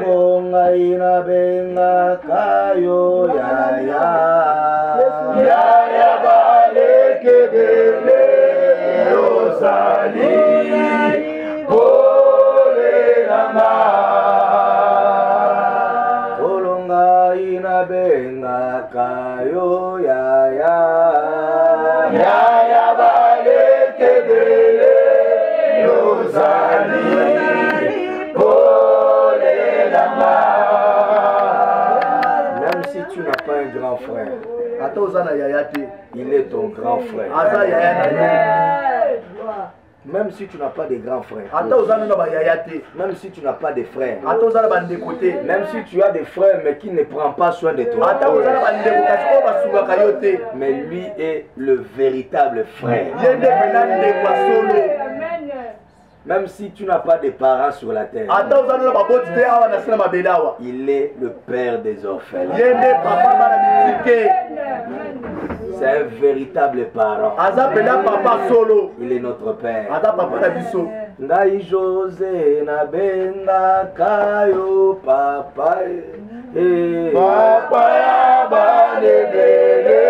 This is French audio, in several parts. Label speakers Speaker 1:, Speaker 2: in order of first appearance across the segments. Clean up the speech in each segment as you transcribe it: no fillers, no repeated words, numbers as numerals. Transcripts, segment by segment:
Speaker 1: bonga ina benga kayo ya ya ya ya baleke bele osali pole nanga kolonga ina benga kayo ya ya ya ya baleke bele osali pole nanga. Même si tu n'as pas un grand frère, il est ton grand frère. Même si tu n'as pas de grands frères, même si tu n'as pas de frères, même si tu as des frères mais qui ne prennent pas soin de toi, mais lui est le véritable frère. Même si tu n'as pas de parents sur la terre, il est le père des orphelins. C'est un véritable parent. Il est notre père. Ngai José na benga kayo papa papa ya balebele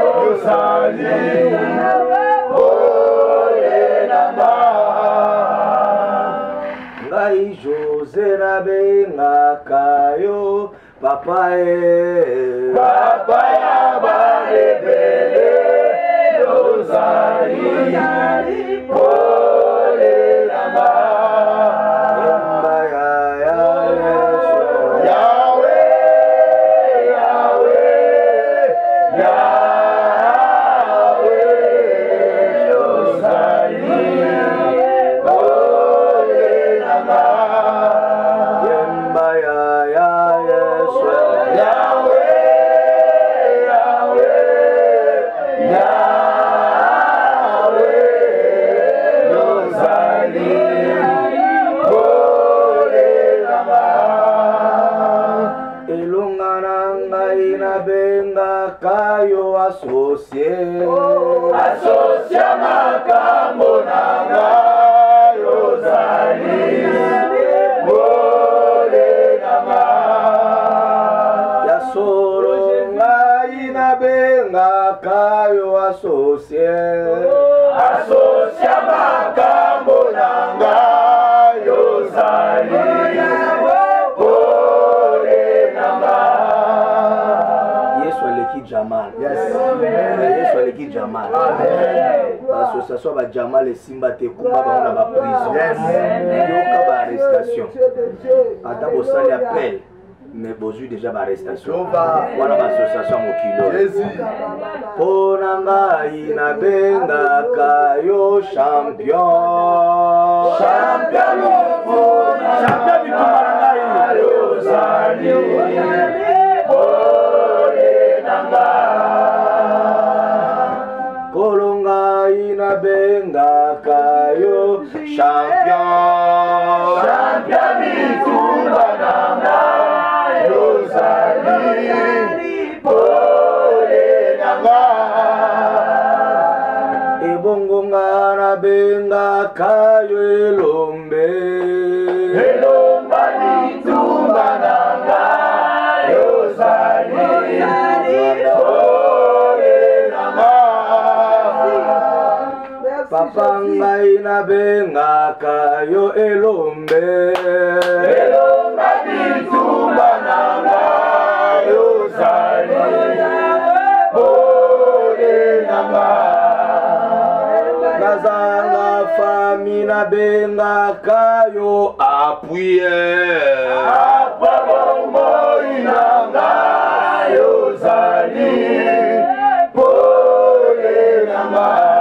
Speaker 1: osali ole nanga. Ngai José na benga kayo papa papa ya balebele osali ole nanga. Kayo asocia makambo nanga yozali bole nanga ya solo ngai na benga kayo asocia makambo nanga yozali bole nanga. Jamal. Yesu aleki Jamal. L'association va Jamal et Simba te kumba ba ba prison. Yoka ba arrestation. Ata bosali appel mais bozu déjà ba arrestation. Wana ba association mokilo. Ponanga ina benga kayo champion. Champion bitumba yo zali. Kolonga ina benga kayo champion. Champion bitumba nanga yozali pole nanga. Ebongo ngana benga kayo elombe. Elomba bitumba nanga yozali papa ngai na benga kayo elombe. Elomba bitumba nanga yozali pole nanga. Nazanga fami na benga kayo appuye. Apa bongo inanga yozali pole nanga.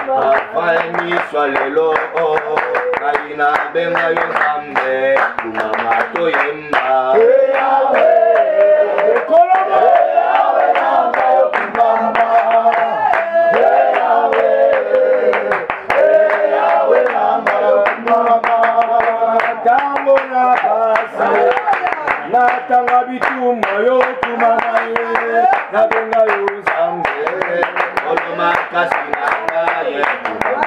Speaker 1: Afani swalelo Kaina benga yonambe Kumama toyemba Koloma Yahweh nanga yo kumama Yahweh nanga yo kumama Tango na pasi Natanga bituma yo kumama Na benga yonambe Koloma kasi nanga ye kumama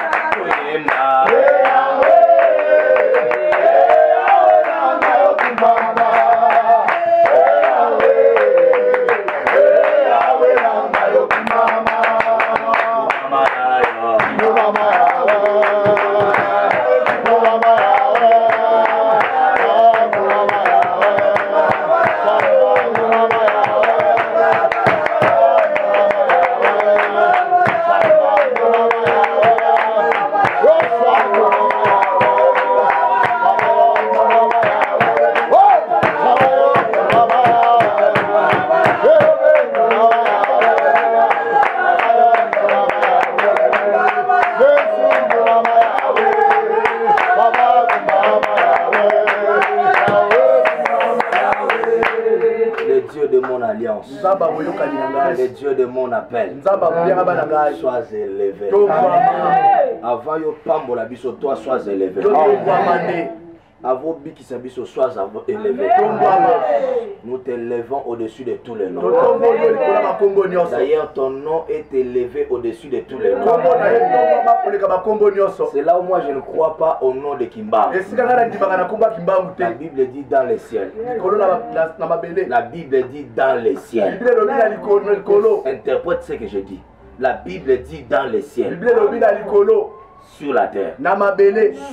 Speaker 1: Le Dieu de mon appel, sois élevé. Avant yo pambola biso, toi sois élevé. Avant biki sabiso, sois élevé. Nous t'élevons au-dessus de tous les noms. D'ailleurs, ton nom est élevé au-dessus de tous les noms. C'est là où moi je ne crois pas au nom de Kimba. La Bible dit dans les ciels. La Bible dit dans les ciels. Interprète ce que je dis. La Bible dit dans les ciels. Sur la terre.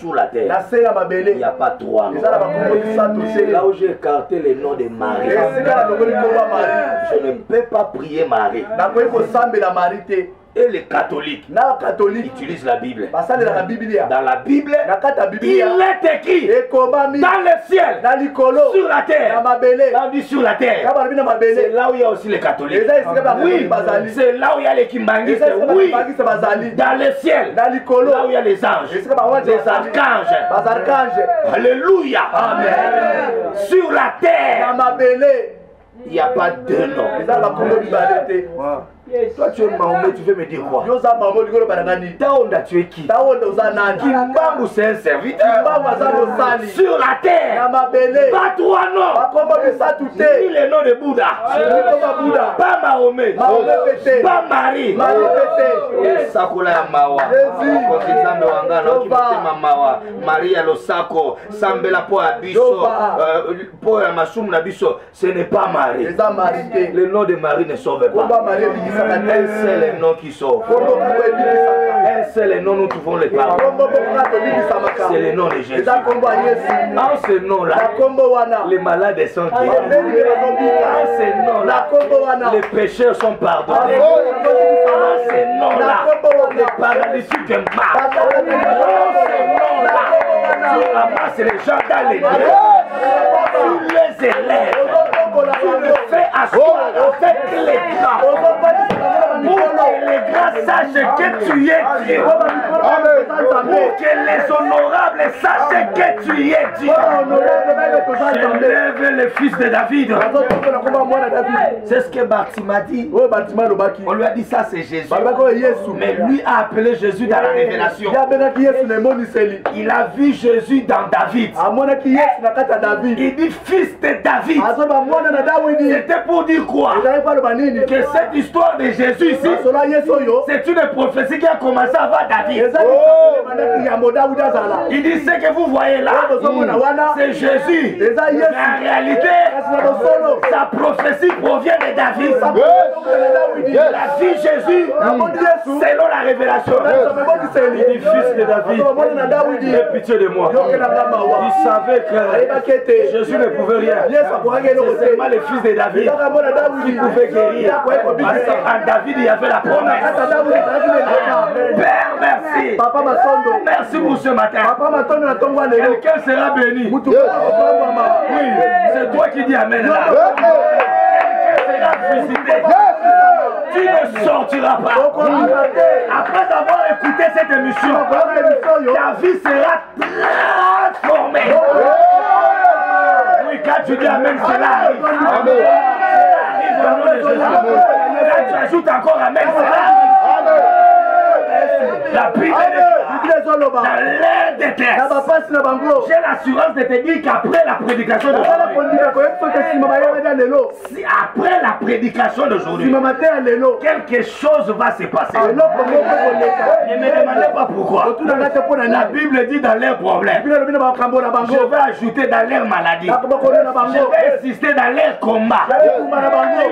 Speaker 1: Sous la terre. Il n'y a pas trois noms. C'est là où j'ai écarté les noms de Marie. Je ne peux pas prier Marie. Et les catholiques utilisent la Bible. Dans la Bible, il est écrit dans le ciel, sur la terre. Quand on dit sur la terre, c'est là où il y a aussi les catholiques. Oui, c'est là où il y a les kimbangistes. Oui, dans le ciel, là où il y a les anges, les archanges. Alléluia. Amen. Sur la terre, il n'y a pas de nom. Toi tu es Mahomet, tu veux me dire quoi? Taonda, tu es qui? Kimbangu, c'est un serviteur. Sur la terre, pas trois noms. Ni le nom de Bouddha, pas Mahomet, pas Marie. Sakula ya mawa Konzambe wangana okimutema mawa Maria Losako Sambela po ya biso po ya masumu na biso. Ce n'est pas Marie. Le nom de Marie ne sauve pas. Un seul nom qui sauve. Un seul nom nous pouvons le parler. C'est le nom de Jésus. En ce nom-là, les malades sont guéris. En ce nom-là, les pécheurs sont pardonnés. En ce nom-là, les paralytiques marchent. En ce nom-là, tu ramasses les gens dans les lieux. Tu les élèves. Tu le fais asseoir avec les grands. Pour que les grands sachent que tu es Dieu. Pour que les honorables sachent que tu es Dieu. J'élève le fils de David. C'est ce que Bartima dit. On lui a dit ça, c'est Jésus. Mais lui a appelé Jésus dans la révélation. Il a vu Jésus dans David. Il dit fils de David. C'était pour dire quoi? Que cette histoire de Jésus ici, c'est une prophétie qui a commencé avant David. Il dit ce que vous voyez là, c'est Jésus. Mais en réalité, sa prophétie provient de David. Il a vu Jésus selon la révélation. Il dit fils de David, aie pitié de moi. Il savait que Jésus ne pouvait rien. C'est seulement le fils de David qui pouvait guérir. Parce qu'en David il y avait la promesse. Père, merci. Merci pour ce matin. Quelqu'un sera béni. Oui, c'est toi qui dis amen là. Quelqu'un sera visité. tu ne sortiras pas. Après avoir écouté cette émission, ta vie sera transformée. Oui, quand tu dis Amen, cela arrive. Quand tu ajoutes encore Amen, cela arrive. La Bible dans l'air des terres. J'ai l'assurance de te dire qu'après la prédication d'aujourd'hui, après la prédication d'aujourd'hui, quelque chose va se passer. Ne me demandez pas pourquoi. La Bible dit dans leurs problèmes. Je vais ajouter dans leurs maladies. Je vais insister dans leurs combats.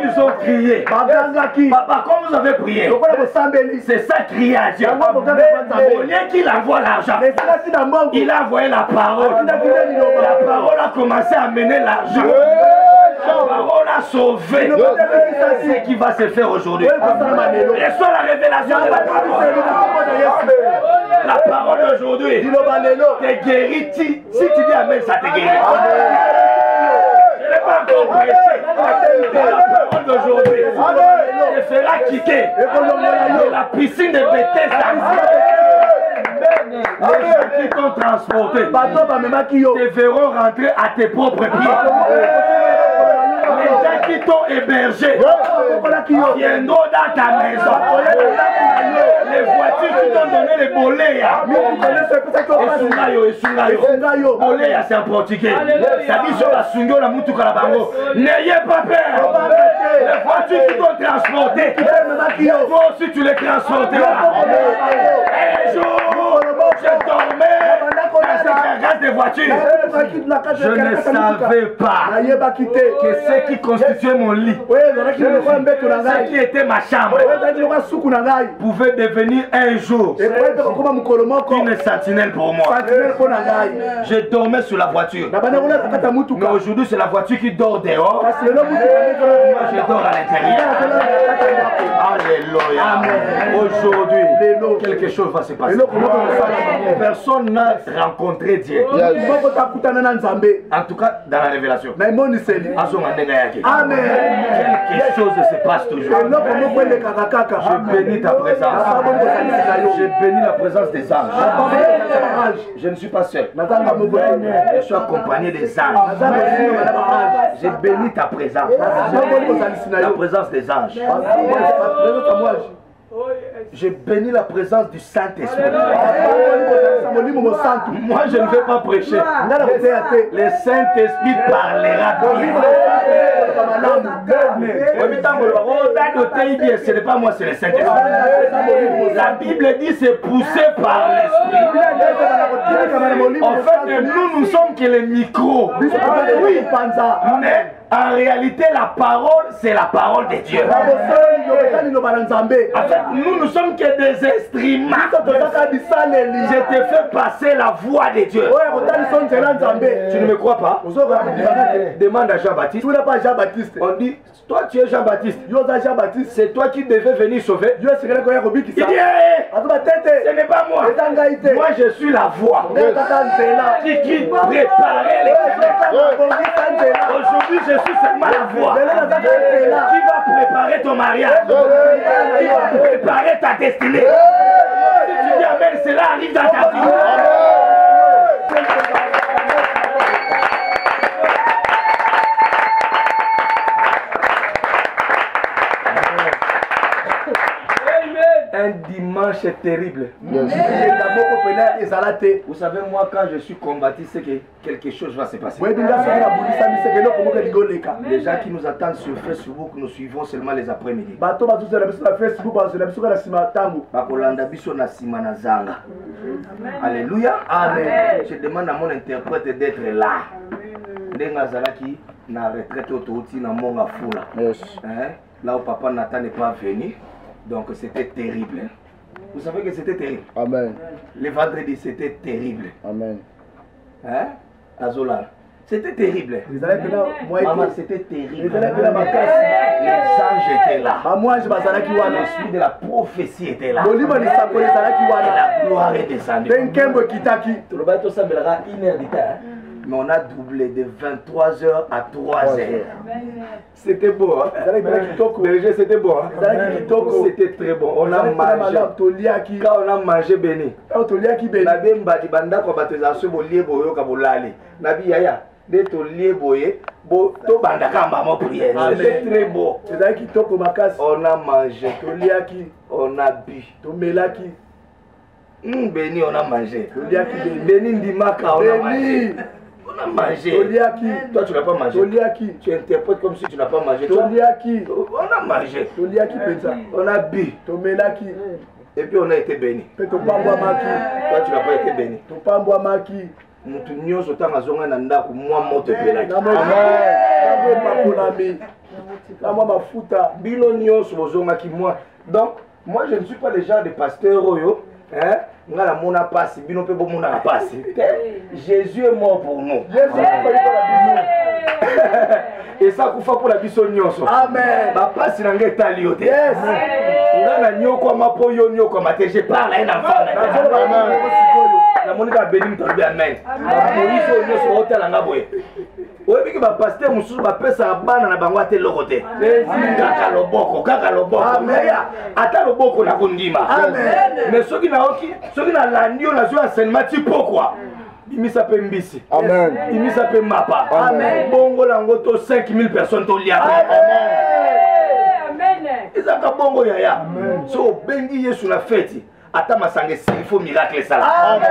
Speaker 1: Ils ont crié. Papa, comme vous avez prié, c'est ça crier à Dieu. Au lieu qu'il envoie l'argent, il a envoyé la parole. La parole a commencé à mener l'argent. La parole a sauvé. C'est ce qui va se faire aujourd'hui. Reçois la révélation de la parole. La parole d'aujourd'hui te guérit. Si tu dis Amen, ça te guérit. Je n'ai pas encore prêché. La parole d'aujourd'hui te fera quitter la piscine de Bethesda. Les gens qui t'ont transporté te verront rentrer à tes propres pieds. Les gens qui t'ont hébergé viendront dans ta maison. Les voitures qui t'ont donné les bolets. Bolets, c'est en portugais. Ça dit sur la sungo, la mutuka la bango. N'ayez pas peur. Les voitures qui t'ont transporté, toi aussi tu les transporteras. Un jour, je dormais dans cette carcasse de voiture. Je ne savais pas que ce qui constituait mon lit, ce qui était ma chambre, pouvait devenir un jour une sentinelle pour moi. Je dormais sur la voiture. Mais aujourd'hui, c'est la voiture qui dort dehors. Moi, je dors à l'intérieur. Alléluia. Aujourd'hui, quelque chose va se passer. Personne n'a rencontré Dieu. En tout cas, dans la révélation. Amen. Quelque chose se passe toujours. Je bénis ta présence. Je bénis la présence des anges. Je ne suis pas seul. Je suis accompagné des anges. Je bénis ta présence. La présence des anges. Je bénis la présence du Saint-Esprit. Moi, je ne vais pas prêcher. Le Saint-Esprit parlera. Ce n'est pas moi, c'est le Saint-Esprit. La Bible dit c'est poussé par l'Esprit. En fait, nous sommes que les micros. Oui, mais en réalité, la parole, c'est la parole de Dieu. En fait, nous sommes que des instruments. Je te fais passer la voix de Dieu. Tu ne me crois pas? Demande à Jean-Baptiste. On dit, toi tu es Jean-Baptiste. C'est toi qui devais venir sauver. Il dit, ce n'est pas moi. Moi je suis la voix qui préparait les chemins. Aujourd'hui je suis seulement la voix qui va préparer ton mariage, qui va préparer ta destinée. Si tu dis Amen, cela arrive dans ta vie. Un dimanche terrible. Vous savez, moi, quand je suis combattu, c'est que quelque chose va se passer. Les gens qui nous attendent sur Facebook, nous suivons seulement les après-midi. Alléluia. Amen. Je demande à mon interprète d'être là. Là où papa Nathan n'est pas venu. Donc c'était terrible. Vous savez que c'était terrible. Amen. Le vendredi c'était terrible. Amen. Hein? Azola. C'était terrible. Maman, c'était terrible. Les anges étaient là. L'esprit de la prophétie était là. Et la gloire est descendue. Une heure du temps. mais on a doublé de 23h à 3h. C'était beau, hein? Berger, c'était beau, hein? C'était très bon. On a mangé. Quand on a mangé béni. Nabi mbadi banda kwa batezasyo bolie boyo ka bolali. Nabi yaya de to lie boye bo to banda kamba mo prière. C'était très beau. On a mangé. On a bu. Béni, on a mangé. Béni Ndimaka, on a mangé. On a mangé. Toi, tu n'as pas mangé. Tu interprètes comme si tu n'as pas mangé. Toi, on a mangé. On a bu. Et puis on a été béni. Toi, tu n'as pas été béni. Mutu nyonso tanga zonga na ndako mwa moto pelaki. Bino nyonso bozonga ki moi. Donc, moi je ne suis pas le genre de pasteur oyo. Hein? Ngala mona passe, bino pe bo mona la passe. Jésus est mort pour nous. Et ça kufa pour la biso nyonso. Amen. Ba passe na ngeta liote. Yes. Ngala nyoko mapo yo nyoko mate je parle un enfant. Amen. La monika béni mtobe amen. Moïse nyonso hôtel nga boye. Oyebi ki ba pasteur mususu ba pesa bana na bango ate lokote. Kaka loboko. Amen. Ata loboko na kondima. Amen. Mais soki na oki, soki na landio na zo enseignement ti pourquoi? Bimisa pe mbisi. Amen. Bimisa pe mapa. Amen. Bongo lango to 5000 personnes to lia. Amen. Ezaka bongo yaya. Amen. So bengi Yesu na fête. Ata masange il faut miracle ça. Amen.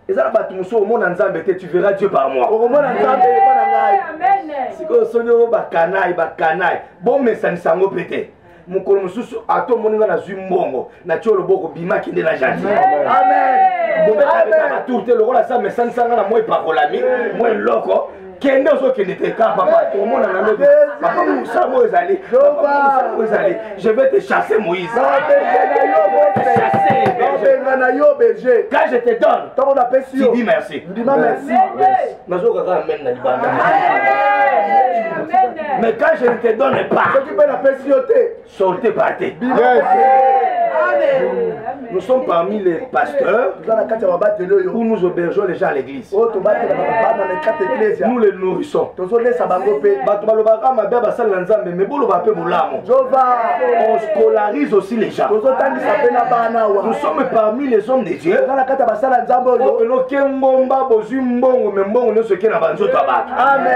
Speaker 1: Ezala batu muso mona nzambe te tu verras Dieu par moi. Omona nzambe pa na ngai. Amen. Siko sonyo bakanai. Bon message sango pété. Mukolo mususu ato moninga na zwi mbongo na tio loboko bima kinde na janti. Amen. Bobe ka ba tourte lokola sa message sanga na moi pakolami, moi loko. Kende ozo kende te ka papa to mona na lobe. Papa Moussa Moïse je vais te chasser Moïse. Quand je te donne, tu dis merci. Merci. Mais quand je ne te donne pas, sortez par terre. Nous sommes parmi les pasteurs où nous hébergeons les gens à l'église. Nous les nourrissons. On scolarise aussi les gens. Nous sommes parmi les hommes de Dieu. Amen.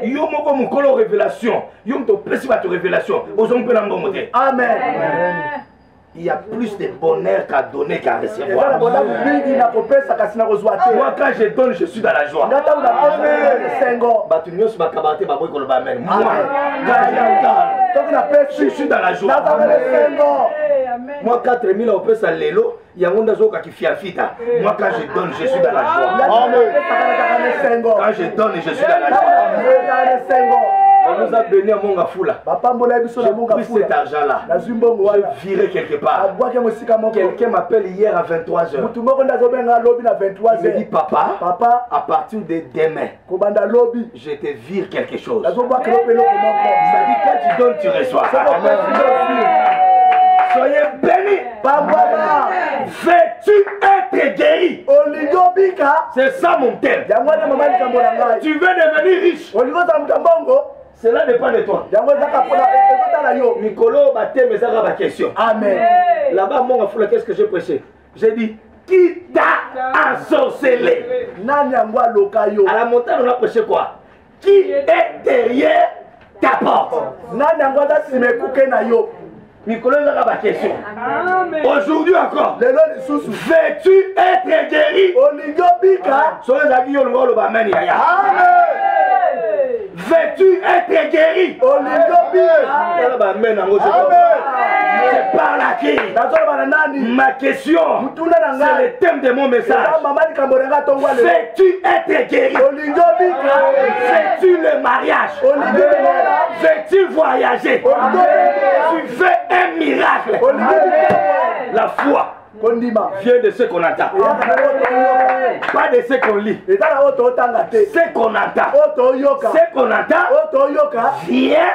Speaker 1: Yo moko mukolo révélation. Yo mto pesi ba révélation. Ozompe na mbongo te. Amen. Il y a plus de bonheur qu'à donner qu'à recevoir. Moi, quand je donne, je suis dans la joie. Je suis dans la joie. Moi, 4000 on peut s'allélo. Il y a un monde qui fait fita. Moi, quand je donne, je suis dans la joie. Quand je donne, je suis dans la joie. On nous a béni à Mongafula. J'ai pris cet argent-là. Je virais quelque part. Quelqu'un m'appelle hier à 23h. Il me dit papa, à partir de demain, je te vire quelque chose. Ça dit quand tu donnes, tu reçois. Soyez bénis. Veux-tu être guéri? C'est ça mon thème. Tu veux devenir riche? Cela dépend de toi. Nicolo, baptême, ça va question. Amen. Là-bas, mon frère, qu'est-ce que j'ai prêché? J'ai dit, qui t'a ensorcelé? À la montagne, on a prêché quoi? Qui est derrière ta porte? Nicolo, ça va question. Aujourd'hui encore, veux-tu être guéri? Veux-tu être guéri? Je parle à qui? Ma question, c'est le thème de mon message. Veux-tu être guéri? Veux-tu le mariage? Veux-tu voyager? Tu fais un miracle. La foi vient de ce qu'on attend. Pas de ce qu'on lit. Ce qu'on attend. Ce qu'on attend vient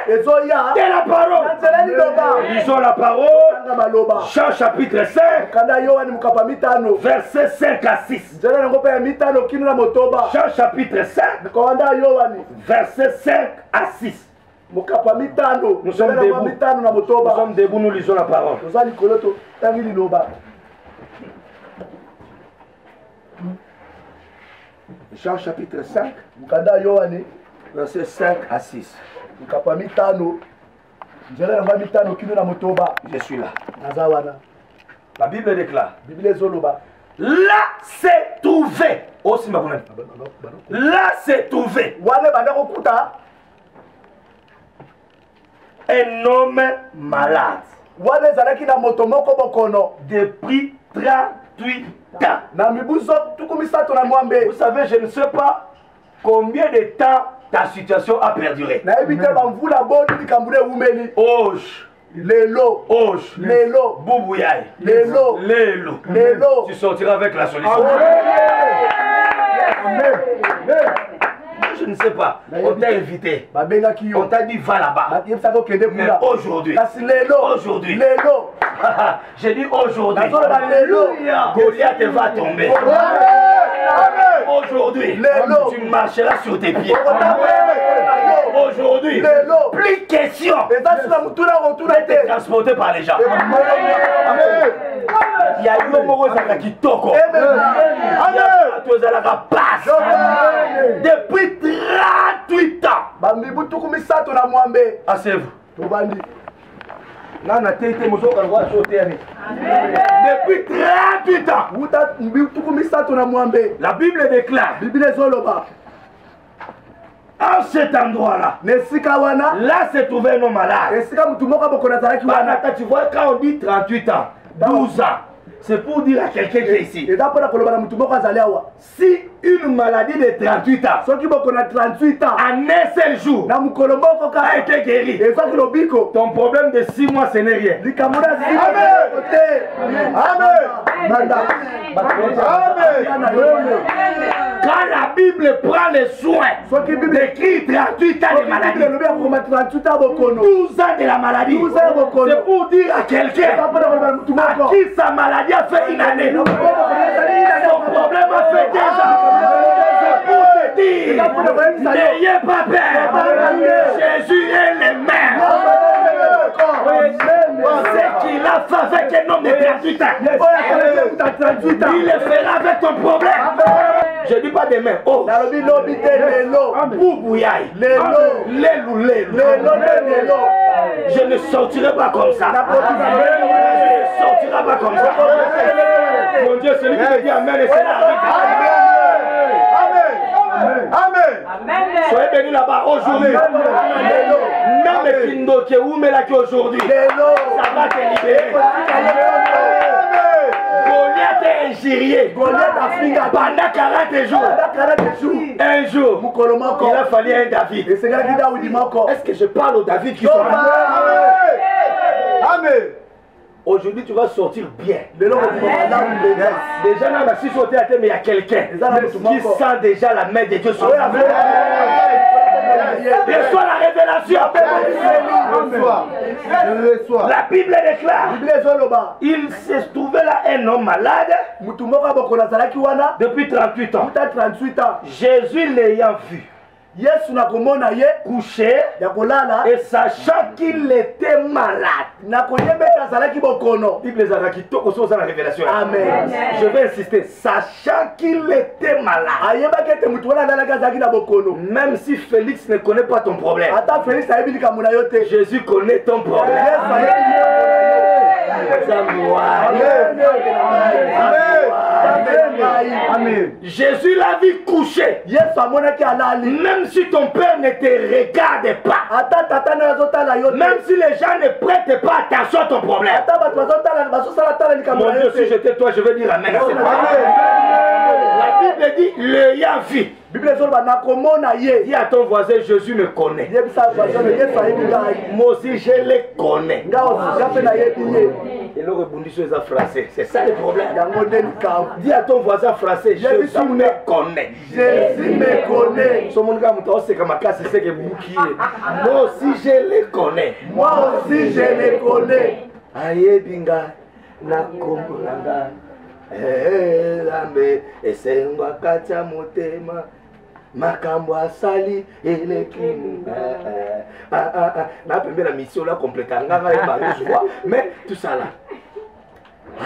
Speaker 1: de la parole. Lisons la parole. Jean chapitre 5. Versets 5 à 6. Jean chapitre 5. Versets 5 à 6. Nous sommes debout, nous lisons la parole. Jean chapitre 5, versets 5 à 6. Je suis là. La Bible déclare. Là s'est trouvé. Là s'est trouvé un homme malade. Depuis 38 ans. Vous savez, je ne sais pas combien de temps ta situation a perduré. Oge. Oge. Boubouyaï. Tu sortiras avec la solution. Je ne sais pas. On t'a invité. On t'a dit va là-bas. Mais aujourd'hui. J'ai dit aujourd'hui. Goliath va tomber. Aujourd'hui, tu marcheras sur tes pieds. Aujourd'hui, plus question d'être transporté par les gens. Il y a eu un moment qui toque. Depuis 38 ans. Asseyez-vous. Depuis 38 ans. La Bible déclare. À cet endroit-là, là se trouvait un homme malade. Tu vois, quand on dit 38 ans, 12 ans, c'est pour dire à quelqu'un qui est ici. Si une maladie de 38 ans, en un seul jour, a été guéri, ton problème de 6 mois, ce n'est rien. Quand la Bible prend le soin d'écrire 38 ans de maladie, 12 ans de la maladie, c'est pour dire à quelqu'un à qui sa maladie a fait une année, son problème a fait 2 ans. C'est pour te dire, n'ayez pas peur, Jésus est le maire. Ce qu'il a fait avec un homme de 38 ans, il le fera avec ton problème. Je ne dis pas demain. Oh, Boubouyaï, je ne sortirai pas comme ça. Je ne sortirai pas comme ça. Mon Dieu, celui qui me dit Amen, et c'est la Amen. Soyez bénis là-bas aujourd'hui. Même Kindo qui est où, mais là qui aujourd'hui, ça va te libérer. Goliath est injurié pendant 40 jours. Un jour, il a fallu un David. Est-ce que je parle au David qui sont là? Amen. Aujourd'hui, tu vas sortir bien. Déjà, dans la société, mais il y a quelqu'un qui sent déjà la main de Dieu sur toi. Reçois la révélation. La Bible déclare, il se trouvait là un homme malade depuis 38 ans. Jésus l'ayant vu couché et sachant qu'il était malade. Amen. Je vais insister, sachant qu'il était malade. Même si Félix ne connaît pas ton problème, Jésus connaît ton problème. Amen. Jésus l'a vu coucher. Même si ton père ne te regarde pas, même si les gens ne prêtent pas attention à ton problème, mon Dieu, si j'étais toi, je vais dire Amen. La Bible dit l'ayant vu. Dis à ton voisin, Jésus me connaît. Moi aussi, je les connais. Et le rebondit sur les français. C'est ça le problème. Dis à ton voisin français, Jésus me connaît.
Speaker 2: Jésus me connaît.
Speaker 1: Moi aussi, je les connais.
Speaker 2: Moi aussi, je les connais.
Speaker 1: Aye binga na kombolanga. Lambe esengwa katia motema. Makambo asali elekimu. Na pembe la mission là complète nganga et bango je vois. Mais tout ça là.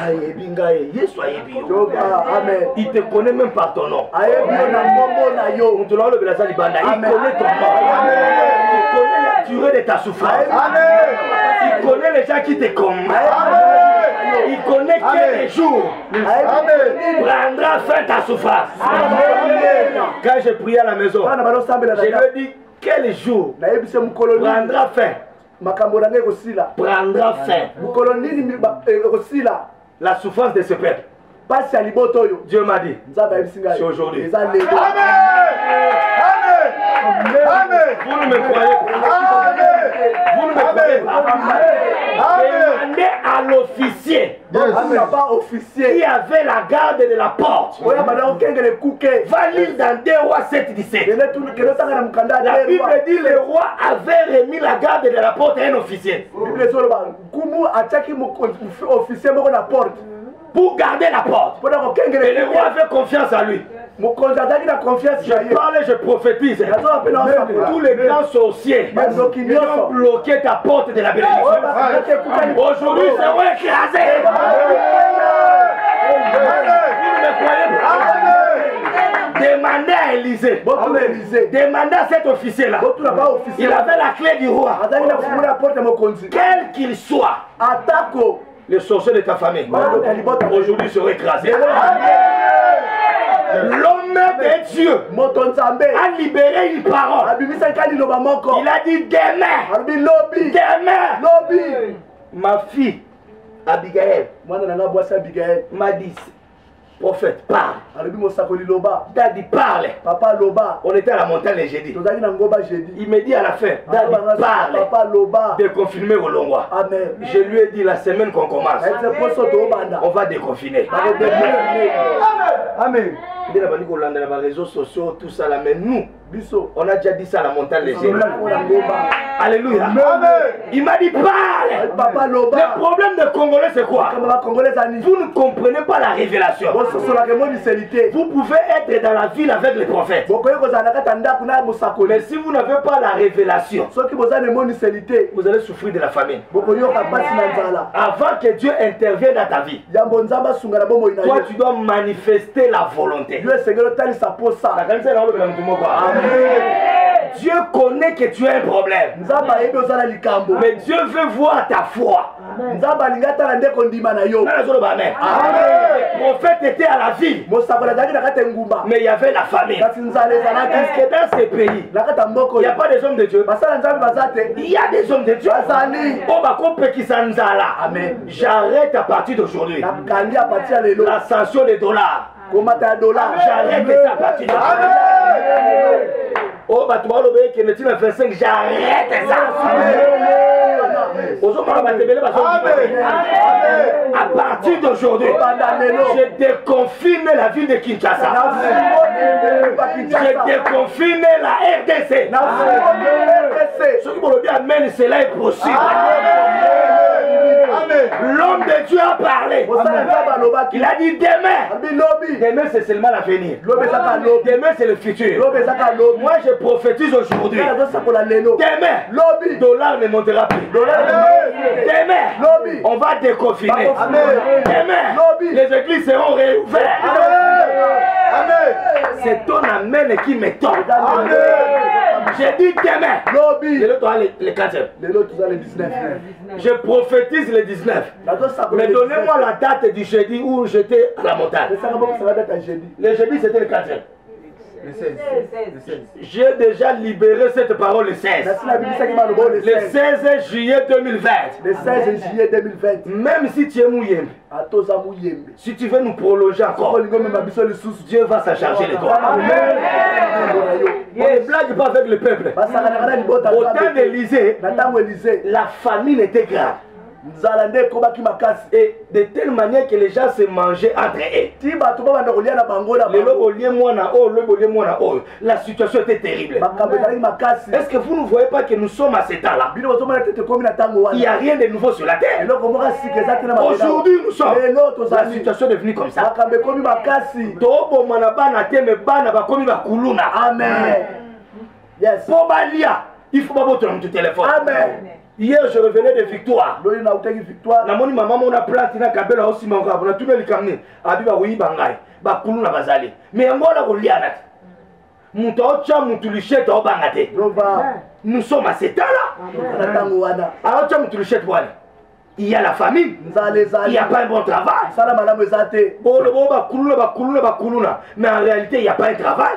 Speaker 1: Aye binga Yesu aye bio.
Speaker 2: Amen.
Speaker 1: Il te connaît même par ton nom.
Speaker 2: Aye bio na mombo na yo.
Speaker 1: On te l'a le belasa libanda. Il connaît ton nom. Il connaît la durée de ta souffrance. Il connaît les gens qui te combattent. Il connaît quel jour prendra fin ta souffrance. Quand je priais à la maison, je lui ai dit quel jour prendra fin. Prendra fin la souffrance de ce peuple. Dieu m'a dit, c'est aujourd'hui. Vous ne me croyez pas. Vous ne me croyez pas. Demandez à l'officier qui avait la garde de la porte. Va lire dans 2 Rois 7:17. La Bible dit le roi avait remis la garde de la porte à un officier. Pour garder la porte. Et le roi avait confiance en lui. Je parle et je prophétise. Tous les grands sorciers qui ont bloqué ta porte de la bénédiction aujourd'hui seront écrasés. Vous ne me croyez pas? Demandez à Élisée. Demandez à cet officier-là. Il avait la clé du roi. Quel qu'il soit, le sorcier de ta famille aujourd'hui sera écrasé. L'homme de Dieu a libéré une parole. Il a dit demain, ma fille Abigail m'a dit, prophète, parle. Daddy, parle. On était à la montagne les jeudis. Il me dit à la fin, Daddy, parle de confirmer au Longwa. Je lui ai dit la semaine qu'on commence, on va déconfiner. Amen. Dans les réseaux sociaux, tout ça là, mais nous, on a déjà dit ça à la montagne les jeudis. Alléluia. Il m'a dit parle. Le problème des Congolais c'est quoi? Vous ne comprenez pas la révélation. Vous pouvez être dans la ville avec les prophètes. Mais si vous n'avez pas la révélation, vous allez souffrir de la famine. Avant que Dieu intervienne dans ta vie, toi tu dois manifester la volonté. Dieu connaît que tu as un problème. Mais Dieu veut voir ta foi. Le prophète était à la ville, mais il y avait la famine. Est-ce que dans ces pays, il n'y a pas des hommes de Dieu? Il y a des hommes de Dieu. J'arrête à partir d'aujourd'hui l'ascension des dollars. J'arrête ça à partir d'aujourd'hui. Oh, bah, tu vas l'obéir qui est 25, j'arrête ça. À partir d'aujourd'hui, je déconfine la ville de Kinshasa. Je déconfine la RDC. Ce qui me dit amen, cela est possible. L'homme de Dieu a parlé. Il a dit demain. Demain c'est seulement l'avenir. Demain c'est le futur. Moi je prophétise aujourd'hui. Demain, le dollar ne montera plus. Demain, on va déconfiner. Demain, les églises seront réouvertes. C'est ton amen qui me tombe. J'ai dit demain. Le 4e. Je prophétise le 19. Mais donnez-moi la date du jeudi où j'étais à la montagne. Le jeudi c'était le 4e. J'ai déjà libéré cette parole le 16. Le 16 juillet 2020.
Speaker 2: Le 16 juillet 2020.
Speaker 1: Même si tu es mouillé, si tu veux nous prolonger encore, Dieu va s'en charger de toi. On ne blague pas avec le peuple. Au temps d'Élysée, la famine était grave. Et de telle manière que les gens se mangeaient entre eux. La situation était terrible. Est-ce que vous ne voyez pas que nous sommes à cet temps-là? Il n'y a rien de nouveau sur la terre. Aujourd'hui, nous sommes. La situation est devenue comme ça. Amen. Yes. Il faut pas votre téléphone. Amen. Hier, je revenais de victoire. Namoni maman on a planté na kabela aussi manga. On a tout le camné. Abiba oui bangai. Ba kulu na bazali. Mais ngola ko liana. Muto cha mutu lichette au bangate. Nous sommes à cet temps-là. Alors cha mutu lichette wale. Il y a la famine, il n'y a pas un bon travail. Mais en réalité, il n'y a pas un travail.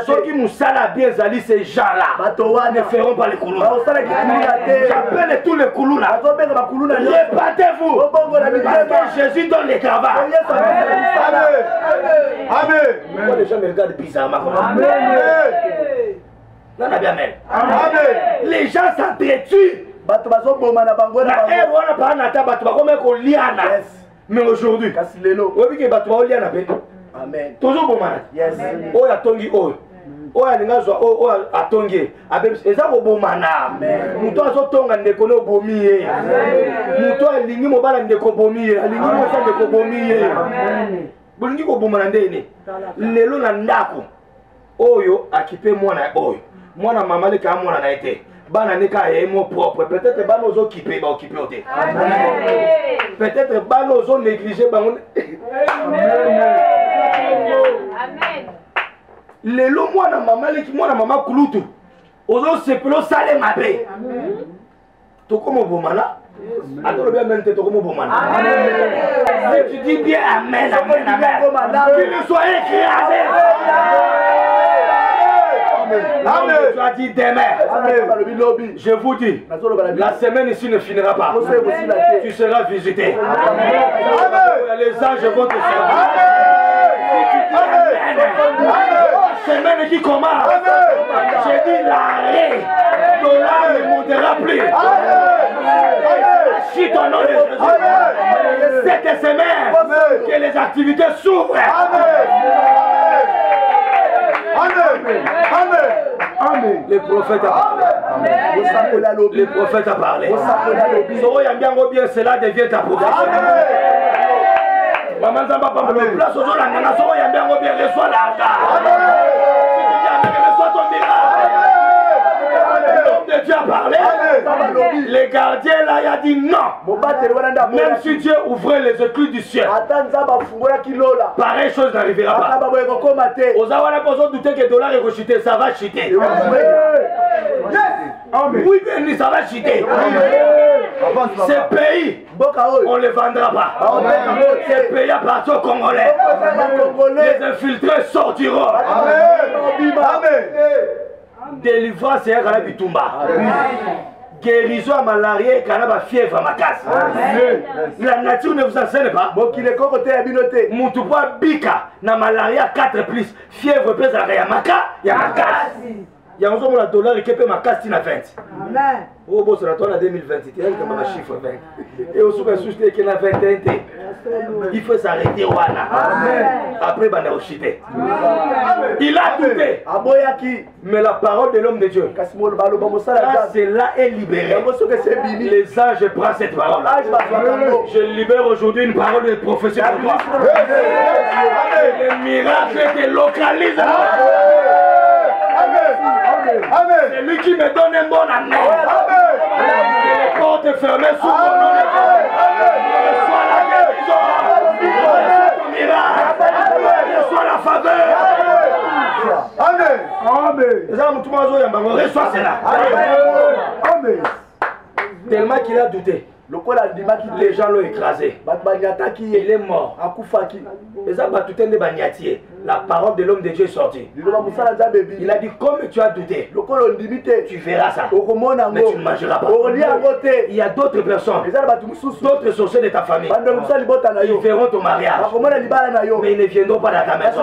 Speaker 1: Ceux qui nous salent bien Zali, ces gens-là ne feront pas les koulouna. J'appelle tous les koulouna. Répandez-vous. Parce que Jésus donne le travail. Amen. Pourquoi les gens me regardent bizarrement? Amen. Les gens s'entretuent. Mais aujourd'hui, toujours bon man. Oh ya tongi oh. Oh ya ngazwa oh atongi. Eza ko bomana. Muto azo tonga ndeko no bomiye. Muto alingi mobala ndeko bomiye. Alingi mosa ndeko bomiye. Bolingi ko bomana ndene. Lelo na ndako. Oyo akipe mwana oyo. Mwana mama le ka mwana na été. Bana neka est mot propre. Peut-être bana ozo occupé ba occupé oté. Peut-être bana ozo négligé ba. Amen. Lelo mwana mama le ki mwana mama kulutu. Ozo sepelo sale mabe. Toko mo bomana. Attends bien même toko mo bomana. Si tu dis bien amen amen amen. Que ne soit écrasé. Amen. Tu as dit demain. Amen. Je vous dis, la semaine ici ne finira pas. Tu seras visité. Amen. Les anges vont te servir. La semaine qui commence, j'ai dit l'arrêt de l'âme ne montera plus. Si ton nom de Jésus, cette semaine, que les activités s'ouvrent. Amen. Amen. Le prophète a parlé. Le prophète a parlé. Cela devient ta prophétie. Maman Zamba pas me place aux gens là. Nana soya bien bien reçoit l'argent. Reçoit ton miracle. L'homme de Dieu a parlé. Les gardiens là, il a dit non. Même si Dieu ouvrait les écluses du ciel, pareille chose n'arrivera pas. Aux Awana posons douter que le dollar est rechuté, ça va chuter. Oui, bien, ça va chuter. Ces pays, on ne les vendra pas. Ces pays appartiennent aux Congolais. Les infiltrés sortiront. Délivrance, c'est un bitumba. Guérison à malaria et canaba fièvre à ma casse. La nature ne vous enseigne pas. Moutoupa bika na malaria 4 plus. Fièvre pèse à la casse. Il y a un jour où la dollar qui peut ma casse na 20. Amen. Oh bon, c'est la tonne à 2020. Il y a un chiffre 20. Et au soir, il y a 21. Il faut s'arrêter. Après, il a douté. Mais la parole de l'homme de Dieu, cela est libéré. Les anges prennent cette parole. Je libère aujourd'hui une parole de prophétie pour toi. Le miracle te localise. Amen. C'est lui qui me donne un bon amen. Que les portes fermées sous mon nom. Reçois la guérison. Reçois ton miracle. Reçois la faveur. Amen. Reçois cela. Amen. Tellement qu'il a douté. Les gens l'ont écrasé. Il est mort. Les gens La parole de l'homme de Dieu est sortie. Il a dit, comme tu as douté, tu verras ça. Mais tu ne mangeras pas. Il y a d'autres personnes, d'autres sorciers de ta famille. Ils verront ton mariage, mais ils ne viendront pas dans ta maison.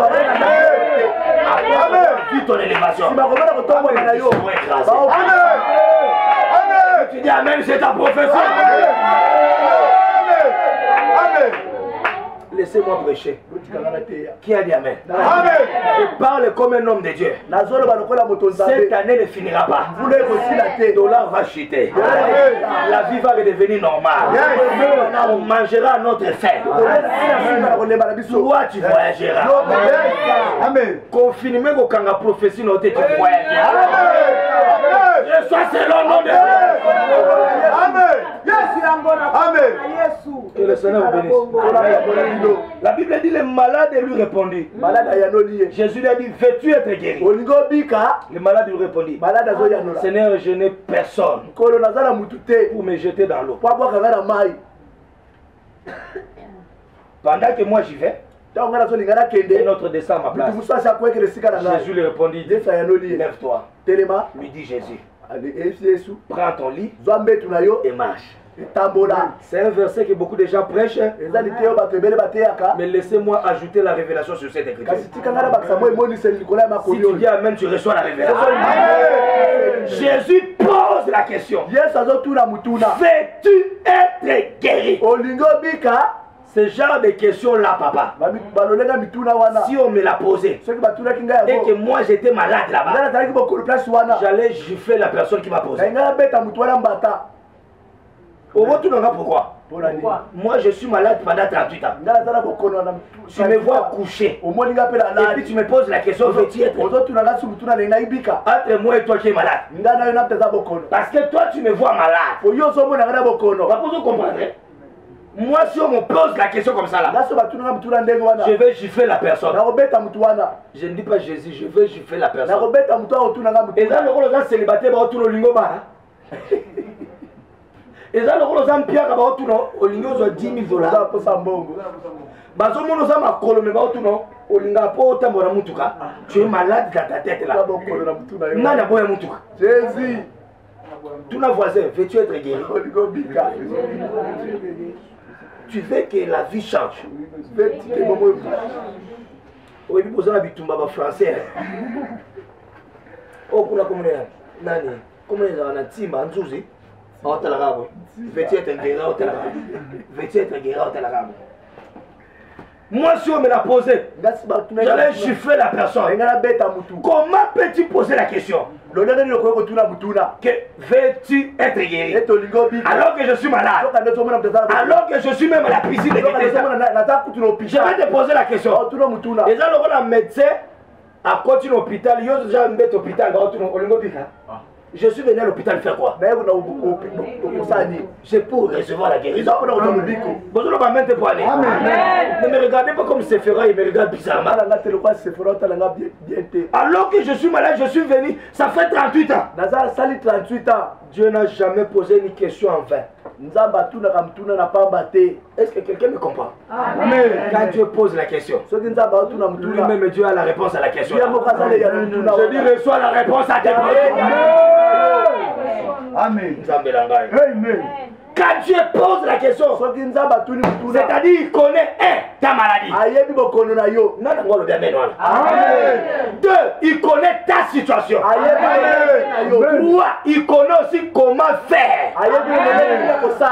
Speaker 1: Puis ton élévation. Tu dis amen, c'est ta prophétie. Laissez-moi prêcher. Qui a dit amen? Je parle comme un homme de Dieu. Cette année ne finira pas. Le dollar va chuter. La vie va redevenir normale. On mangera à notre faim. Toi, tu voyageras. Confinement quand la prophétie tu voyageras. Je sois selon le nom de Dieu. Amen. Que le Seigneur vous bénisse. La Bible dit les malades lui répondit. Jésus lui a dit, veux-tu être guéri? Les malades lui répondit, Seigneur, je n'ai personne pour me jeter dans l'eau. Pendant que moi j'y vais, et notre descend à ma place. Jésus lui répondit, lève-toi. Lui dit Jésus, prends ton lit et marche. C'est un verset que beaucoup de gens prêchent. Mais laissez-moi ajouter la révélation sur cette écriture. Si tu dis amen, tu reçois la révélation. Jésus pose la question, veux-tu être guéri? Ce genre de questions-là, papa, si on me l'a posé et que moi j'étais malade là-bas, j'allais gifler la personne qui m'a posé. Pourquoi? Moi je suis malade pendant 38 ans. Tu me vois coucher et puis tu me poses la question, veux-tu être? Entre moi et toi qui es malade. Parce que toi tu me vois malade. Vous comprenez? Moi si on me pose la question comme ça là, je vais gifler la personne. Je ne dis pas Jésus, je vais gifler la personne. Et là le rôle de célibataire va autour lingo ba. Et là le rôle de Pierre va autour au lingo zo 10 000 $. Bazo mono za makolo me ba autour au linga po tambora mutuka. Tu es malade dans ta tête là. Nana boya mutuka. Jésus. Tous nos voisins, veux-tu être guéri? Tu veux que la vie change. Oui, vous avez dit français. Oh, pour la communauté. Nani, comment les gens ont timba en Zouzi? Veux-tu être guéri? Veux-tu être guéri? Moi, si on me l'a posé, j'allais gifler la personne. Comment peux-tu poser la question? Que veux-tu être guéri? Alors que je suis malade, alors que je suis même à la piscine de Bethesda, je vais te poser la question. Et là, le médecin a continué l'hôpital, il y a déjà un hôpital. Je suis venu à l'hôpital faire quoi? C'est pour recevoir la guérison. Vous ne me regardez pas comme Sephora, il me regarde bizarrement. Alors que je suis malade, je suis venu, ça fait 38 ans. Dieu n'a jamais posé une question en vain. Est-ce que quelqu'un me comprend? Amen. Quand Dieu pose la question, lui-même Dieu a la réponse à la question. Je dis reçois la réponse à tes questions. Amen. Quand Dieu pose la question, c'est-à-dire il connaît ta maladie. Deux, il connaît ta situation. Trois, il connaît aussi comment faire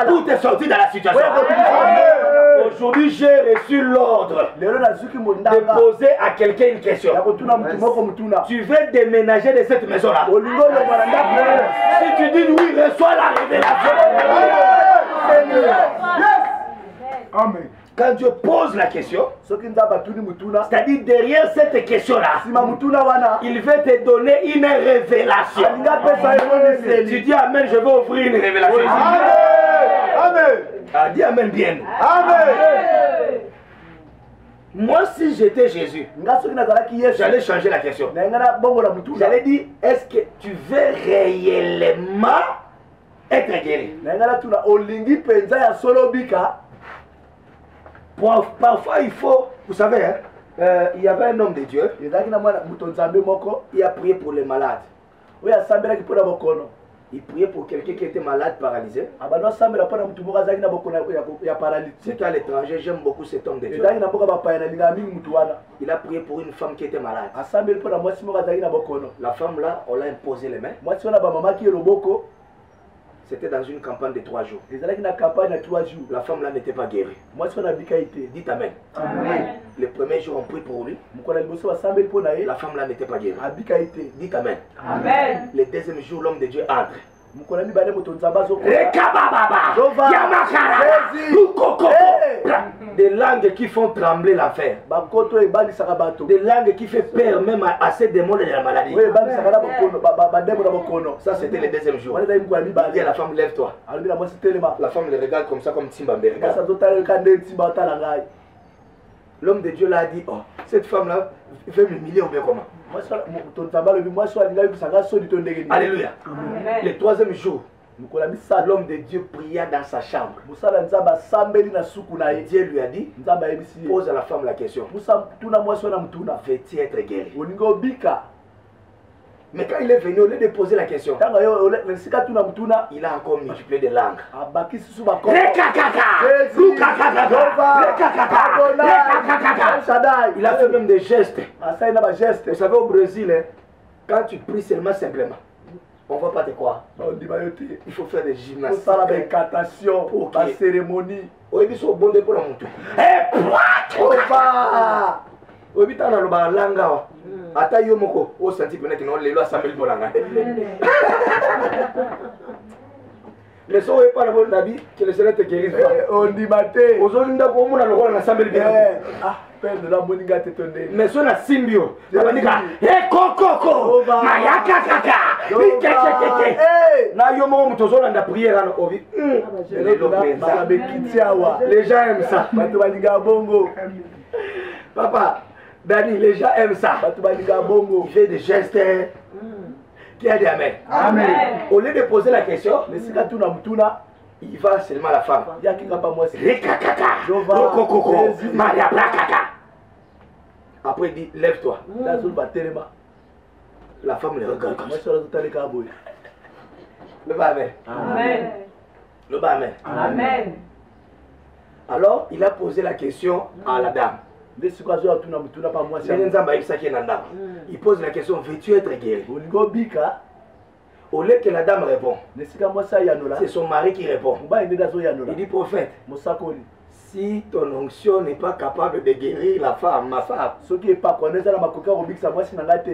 Speaker 1: pour te sortir de la situation. Aujourd'hui, j'ai reçu l'ordre de poser à quelqu'un une question. Tu veux déménager de cette maison-là? Si tu dis oui, reçois la révélation. Amen. Quand Dieu pose la question, c'est-à-dire derrière cette question-là, il veut te donner une révélation. Tu dis amen, je vais ouvrir une révélation. Amen. Ah, dis amen bien. Amen. Moi, si j'étais Jésus, j'allais changer la question. J'allais dire, est-ce que tu veux réellement être guéri? Parfois, il faut, vous savez, hein, Il y avait un homme de Dieu. Il a prié pour les malades. Il priait pour quelqu'un qui était malade, paralysé. C'était à l'étranger, j'aime beaucoup cet homme de Dieu. Il a prié pour une femme qui était malade. La femme là, on l'a imposé les mains. C'était dans une campagne de 3 jours. La femme là n'était pas guérie. Dites Amen. Amen. Le premier jour, on prie pour lui. La femme là n'était pas guérie. Dites Amen. Amen. Le deuxième jour, l'homme de Dieu entre. Des langues qui font trembler l'affaire. Des langues qui font peur même à ces démons de la maladie. Ça c'était le deuxième jour. Il dit à la femme, lève-toi. La femme le regarde comme ça, comme Timbambe. L'homme de Dieu l'a dit, oh, cette femme là fait m'humilier ou bien comment? Alléluia. Le troisième jour, l'homme de Dieu pria dans sa chambre. Dieu lui a dit, pose à la femme la question, veux-tu être guéri? Mais quand il est venu, au lieu de poser la question, il a encore multiplié des langues. Il a fait même des gestes. Vous savez, au Brésil, quand tu pries seulement simplement, on ne va pas te croire. Il faut faire des gymnastiques. Il faut faire des incantations, des cérémonies. Oui, ils sont bons pour la montée. Oui, tu as la langue. Ata yo moko o senti pena que non les lois s'appellent bolanga. Les sons est pas la bonne nabi que le Seigneur te guérisse pas. On dit maté. Aujourd'hui ndako mona lokola na sambeli bien. Ah, père de la moninga te tonde. Mais son na simbio. Abandika. Koko. Mayaka kaka. Na yo mo mutozo na prière na obi. Les gens aiment ça. Bato balinga bongo. Papa Dani, les gens aiment ça. Il fait des gestes. Qui a dit Amen. Amen. Au lieu de poser la question, il va seulement à la femme. Après il dit, lève-toi. La femme le regarde comme ça. Le bas Amen. Amen. Le bas Amen. Amen. Alors, il a posé la question à la dame. Il pose la question, veux-tu être guéri? Au lieu que la dame répond, c'est son mari qui répond. Il dit, prophète, si ton onction n'est pas capable de guérir la femme, ma femme,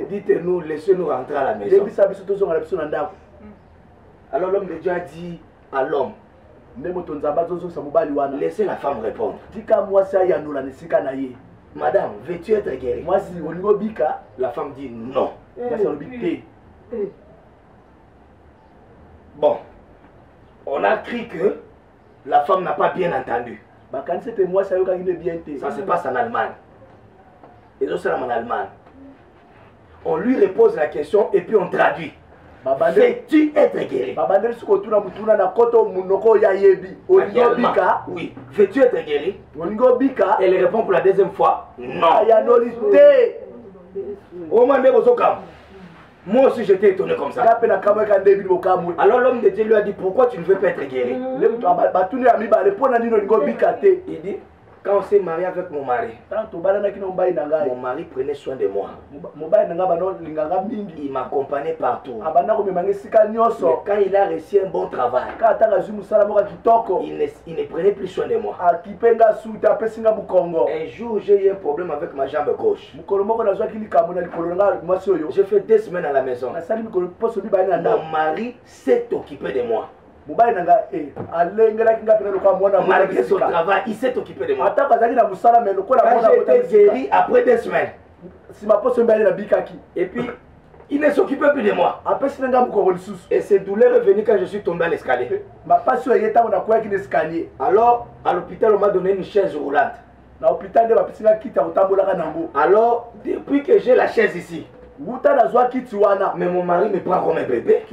Speaker 1: dites-nous, laissez-nous rentrer à la maison. Alors l'homme de Dieu a dit à l'homme, laissez la femme répondre. Madame, veux-tu être guérie? La femme dit non. Bon, on a cru que la femme n'a pas bien entendu. Ça se passe en Allemagne. Et donc c'est en Allemagne. On lui repose la question et puis on traduit. Veux-tu être guéri? Oui. Veux-tu être guéri? Elle répond pour la deuxième fois. Non. Moi aussi j'étais étonné comme ça. Alors l'homme de Dieu lui a dit, pourquoi tu ne veux pas être guéri? Il dit, quand on s'est marié avec mon mari prenait soin de moi. Il m'accompagnait partout. Mais quand il a reçu un bon travail, il ne prenait plus soin de moi. Un jour, j'ai eu un problème avec ma jambe gauche. J'ai fait 2 semaines à la maison. Mon mari s'est occupé de moi. Malgré son travail, il s'est occupé de moi. Quand j'ai été guéri après 2 semaines, et puis il ne s'occupait plus de moi. Et cette douleur est venue quand je suis tombé à l'escalier. Alors, à l'hôpital, on m'a donné une chaise roulante. Alors, depuis que j'ai la chaise ici, mais mon mari me prend comme un bébé.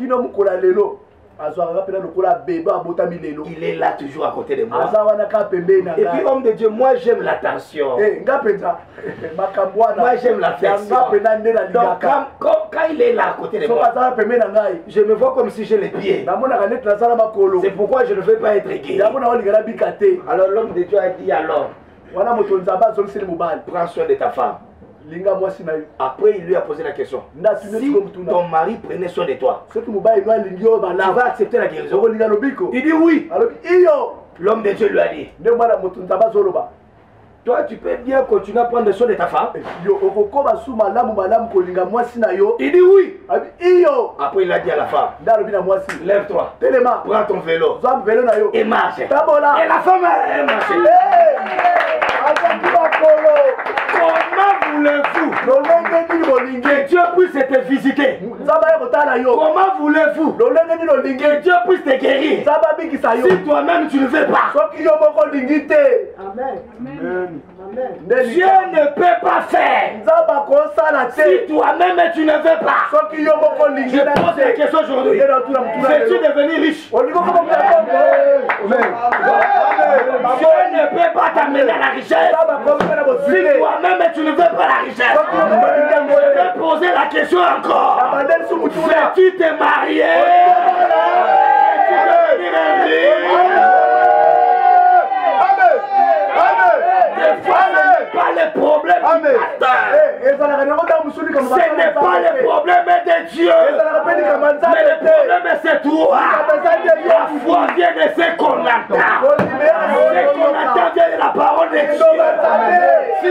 Speaker 1: Il est là toujours à côté de moi.
Speaker 2: Et
Speaker 1: Et puis, homme de Dieu, moi j'aime l'attention. Moi j'aime l'affection. Donc quand il est là à côté de moi, je me vois comme si j'ai les pieds. C'est pourquoi je ne veux pas être gay. Alors l'homme de Dieu a dit alors, prends soin de ta femme. Après il lui a posé la question, si ton mari prenait soin de toi, tu vas accepter la guérison? Il dit oui. L'homme de Dieu lui a dit, toi tu peux bien continuer à prendre soin de ta femme? Il dit oui. Après il a dit à la femme, lève-toi, prends ton vélo et marche. Et la femme elle marche. Comment voulez-vous que Dieu puisse te visiter? Comment voulez-vous que Dieu puisse te guérir si toi-même tu ne veux pas?
Speaker 2: Amen.
Speaker 1: Dieu ne peut pas faire si toi-même tu ne veux pas. Je pose la question aujourd'hui. Veux-tu devenir riche? Dieu ne peut pas t'amener à la richesse si toi-même tu ne veux pas la richesse. Je vais poser la question encore. Veux-tu te marier? Veux-tu devenir un riche? Des fois, ce n'est pas le problème du pasteur. Ce n'est pas le problème de Dieu. Mais le problème c'est toi. La foi vient de ce qu'on entend. Ce qu'on entend vient de la parole de Dieu. Si tu as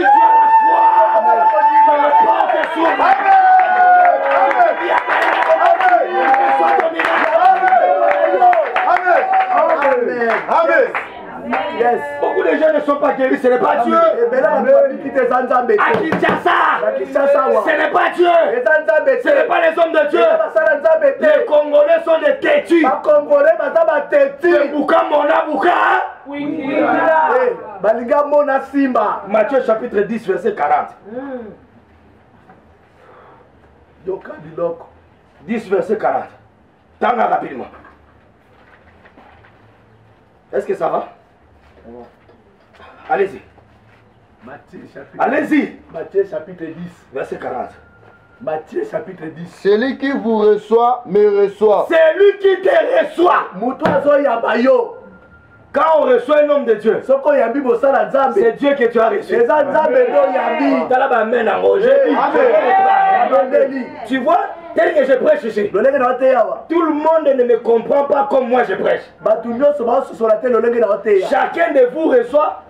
Speaker 1: la foi, tu le portes sur moi.
Speaker 2: Amen.
Speaker 1: Yes. Beaucoup de gens ne sont pas guéris, ce n'est pas Dieu. À Kinshasa, ce n'est pas Dieu. Ce n'est pas les hommes de Dieu. Les Congolais sont des têtus. Les Bouka Mona Bouka. Matthieu chapitre 10, verset 40. 10, verset 40. Tanga rapidement. Est-ce que ça va? Allez-y. Allez-y.
Speaker 2: Matthieu chapitre 10.
Speaker 1: Verset 40.
Speaker 2: Matthieu chapitre 10.
Speaker 3: Celui qui vous reçoit me reçoit.
Speaker 1: C'est lui qui te reçoit. Quand on reçoit un homme de Dieu, c'est Dieu que tu as reçu. Tu vois, tel que je prêche ici, tout le monde ne me comprend pas comme moi je prêche. Chacun de vous reçoit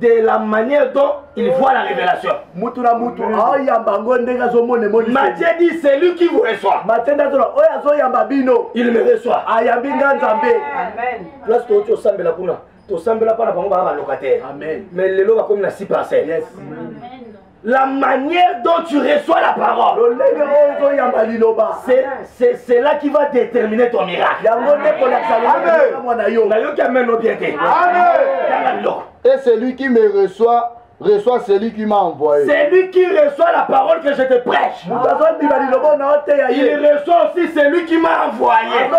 Speaker 1: de la manière dont il voit la révélation. Matthieu dit c'est lui qui vous reçoit. Il me reçoit. Place toi tu sambela kuna. Tu sambela pas na bango ba locataire.
Speaker 2: Amen.
Speaker 1: Mais le lot va comme la 6 parcelles.
Speaker 2: Yes.
Speaker 1: La manière dont tu reçois la parole, c'est là qui va déterminer ton miracle.
Speaker 3: Et celui qui me reçoit, reçoit celui qui m'a envoyé.
Speaker 1: C'est lui qui reçoit la parole que je te prêche. Il reçoit aussi celui qui m'a envoyé.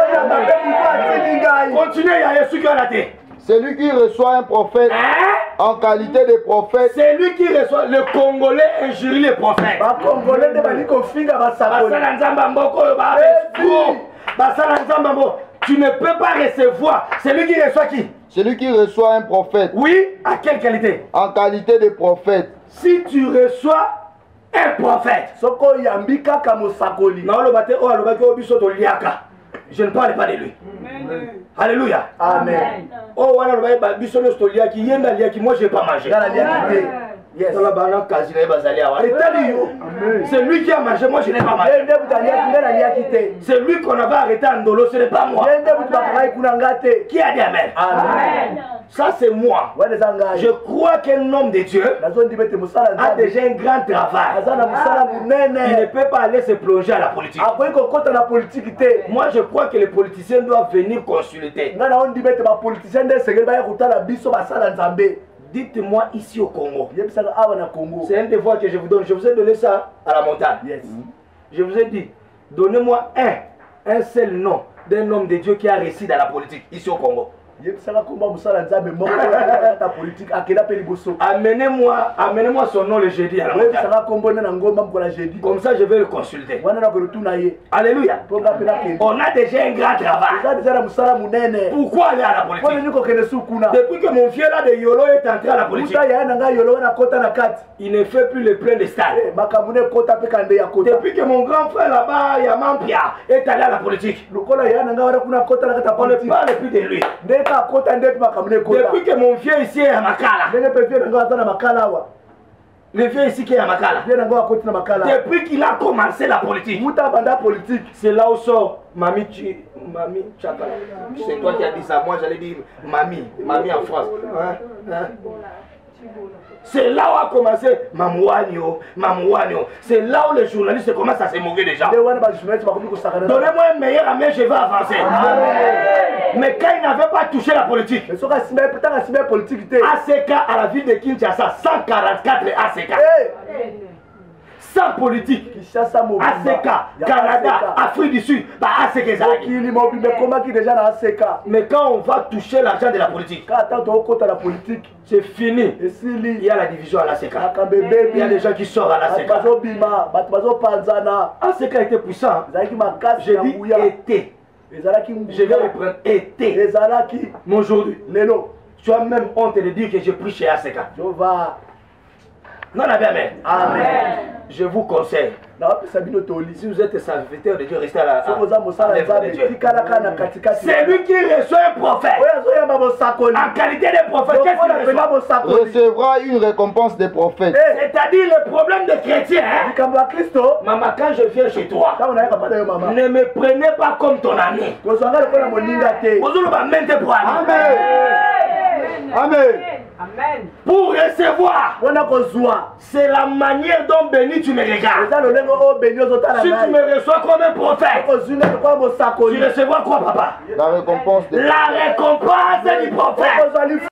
Speaker 1: Continuez, il y a Jésus qui a la tête.
Speaker 3: Celui qui reçoit un prophète en qualité de prophète.
Speaker 1: C'est lui qui reçoit. Le Congolais injurie les prophètes. Tu ne peux pas recevoir. C'est lui qui reçoit qui?
Speaker 3: Celui qui reçoit un prophète.
Speaker 1: Oui, à quelle qualité?
Speaker 3: En qualité de prophète.
Speaker 1: Si tu reçois un prophète, je ne parle pas de lui. Alléluia.
Speaker 2: Amen.
Speaker 1: Oh, moi je n'ai pas mangé.
Speaker 2: Yes.
Speaker 1: C'est lui qui a mangé, moi je n'ai pas mangé. C'est lui qu'on avait arrêté en dolo, ce n'est pas moi. Qui a dit Amen?
Speaker 2: Amen.
Speaker 1: Ça c'est moi. Je crois qu'un homme de Dieu a déjà un grand travail. Il ne peut pas aller se plonger à la politique. Moi je crois que les politiciens doivent venir consulter. Dites-moi ici au Congo. C'est un devoir que je vous donne. Je vous ai donné ça à la montagne.
Speaker 2: Yes.
Speaker 1: Je vous ai dit, donnez-moi un seul nom d'un homme de Dieu qui a réussi dans la politique ici au Congo. Amenez-moi son nom le jeudi à la montagne. Comme ça, je vais le consulter. Alléluia. On a déjà un grand travail. Pourquoi aller à la politique? Depuis que mon fier là de Yolo est entré à la politique, il ne fait plus le plein de stade. Depuis que mon grand frère là-bas, Yamampia, est allé à la politique, on ne parle plus de lui. Depuis que mon vieux ici est à Makala, le vieux ici qui est à Makala, depuis qu'il a commencé la politique, c'est là où sort Mami Chakala. C'est toi qui as dit ça, moi j'allais dire Mami en France. C'est là où a commencé Mamouanio. C'est là où les journalistes commencent à se moquer déjà. Donnez-moi un meilleur ami, je vais avancer. Mais quand il n'avait pas touché la politique, ACK à la ville de Kinshasa, 144 ACK. Sans politique, ACK, Canada, Afrique du Sud, ACK. Mais quand on va toucher l'argent de la politique, c'est fini. Il y a la division à l'ACK. Il y a des gens qui sortent à l'ACK. ACK était puissant. Je dis était. Je vais reprendre été. Mais aujourd'hui, tu as même honte de dire que j'ai pris chez ACK. Non, amen. Amen. Je vous conseille. Si vous êtes serviteur de Dieu, restez à la de Dieu. C'est lui qui reçoit un prophète. En qualité de prophète, qu'est-ce qu'il
Speaker 3: recevra une récompense des prophètes.
Speaker 1: C'est-à-dire le problème des chrétiens. Maman, quand je viens chez toi, ne me prenez pas comme ton ami.
Speaker 3: Amen.
Speaker 2: Amen.
Speaker 1: Pour recevoir, c'est la manière dont béni tu me regardes. Si tu me reçois comme un prophète, tu recevras quoi, papa?
Speaker 3: La récompense
Speaker 1: du prophète.